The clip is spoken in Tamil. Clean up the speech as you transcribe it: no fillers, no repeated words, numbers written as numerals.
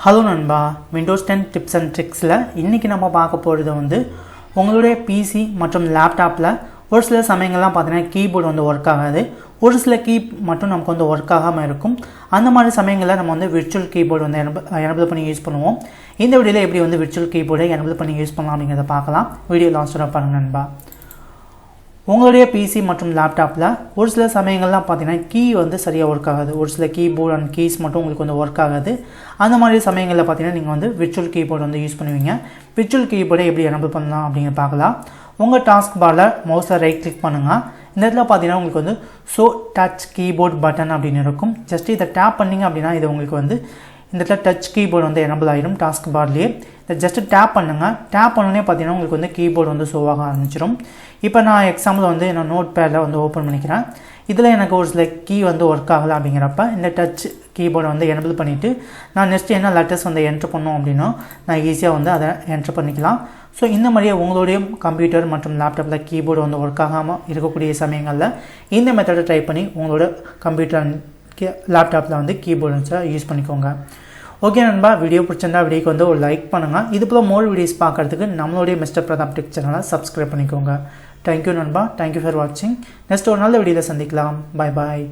ஹலோ நண்பா, விண்டோஸ் 10 டிப்ஸ் அண்ட் ட்ரிக்ஸில் இன்றைக்கி நம்ம பார்க்க போகிறது வந்து உங்களுடைய பிசி மற்றும் லேப்டாப்பில் ஒரு சில சமயங்கள்லாம் பார்த்தீங்கன்னா கீபோர்டு வந்து ஒர்க் ஆகாது. ஒரு சில கீ மட்டும் நமக்கு வந்து ஒர்க் ஆகாமல் இருக்கும். அந்த மாதிரி சமயங்களில் நம்ம வந்து விர்ச்சுவல் கீபோர்டு வந்து எனபிள் பண்ணி யூஸ் பண்ணுவோம். இந்த வீடியோவில் எப்படி வந்து விர்ச்சுவல் கீபோர்டை எனபிள் பண்ணி யூஸ் பண்ணலாம் அப்படிங்கிறத பார்க்கலாம். வீடியோ லாஸ்ட்டாக பாருங்க நண்பா. உங்களுடைய பிசி மற்றும் லேப்டாப்பில் ஒரு சில சமயங்கள்லாம் பார்த்தீங்கன்னா கீ வந்து சரியாக ஒர்க் ஆகாது. ஒரு சில கீபோர்டு அண்ட் கீஸ் மட்டும் உங்களுக்கு வந்து ஒர்க் ஆகாது. அந்த மாதிரி சமயங்களில் பார்த்தீங்கன்னா நீங்கள் வந்து விர்ச்சுவல் கீபோர்டு வந்து யூஸ் பண்ணுவீங்க. விர்ச்சுவல் கீபோர்டை எப்படி எனபிள் பண்ணலாம் அப்படிங்கிற பார்க்கலாம். உங்கள் டாஸ்க் பாரில் மவுஸை ரைட் கிளிக் பண்ணுங்கள். இந்த இடத்துல பார்த்தீங்கன்னா உங்களுக்கு வந்து ஷோ டச் கீபோர்ட் பட்டன் அப்படின்னு இருக்கும். ஜஸ்ட் இதை டேப் பண்ணிங்க அப்படின்னா இது உங்களுக்கு வந்து இந்த இடத்துல டச் கீபோர்டு வந்து எனபிள் ஆகிடும் டாஸ்க் பார்லேயே. இதை ஜஸ்ட்டு டேப் பண்ணுங்கள். டேப் பண்ணோன்னே பார்த்தீங்கன்னா உங்களுக்கு வந்து கீபோர்டு வந்து ஷோவாக ஆரம்பிச்சிடும். இப்போ நான் எக்ஸாம்பிள் வந்து நான் நோட் பேடில் வந்து ஓப்பன் பண்ணிக்கிறேன். இதில் எனக்கு ஒரு சில கீ வந்து ஒர்க் ஆகலை அப்படிங்கிறப்ப இந்த டச் கீபோர்டை வந்து எனபிள் பண்ணிவிட்டு நான் நெக்ஸ்ட் என்ன லெட்டர்ஸ் வந்து என்ட்ரு பண்ணோம் அப்படின்னா நான் ஈஸியாக வந்து அதை என்ட்ரு பண்ணிக்கலாம். ஸோ இந்த மாதிரியே உங்களுடைய கம்ப்யூட்டர் மற்றும் லேப்டாப்பில் கீபோர்டு வந்து ஒர்க் ஆகாமல் இருக்கக்கூடிய சமயங்களில் இந்த மெத்தடை ட்ரை பண்ணி உங்களோட கம்ப்யூட்டர் லேப்டாப்பில் வந்து கீபோர்ட்ஸை யூஸ் பண்ணிக்கோங்க. ஓகே நண்பா, வீடியோ பிடிச்சிருந்தா வீடியோக்கு வந்து ஒரு லைக் பண்ணுங்கள். இது போல் மோர் வீடியோஸ் பார்க்குறதுக்கு நம்மளுடைய மிஸ்டர் பிரதாப் டெக் சேனலை சப்ஸ்கிரைப் பண்ணிக்கோங்க. தேங்க்யூ நண்பா, தேங்க்யூ ஃபார் வாட்சிங். நெக்ஸ்ட் ஒரு நல்ல வீடியோவில் சந்திக்கலாம். பாய் பாய்.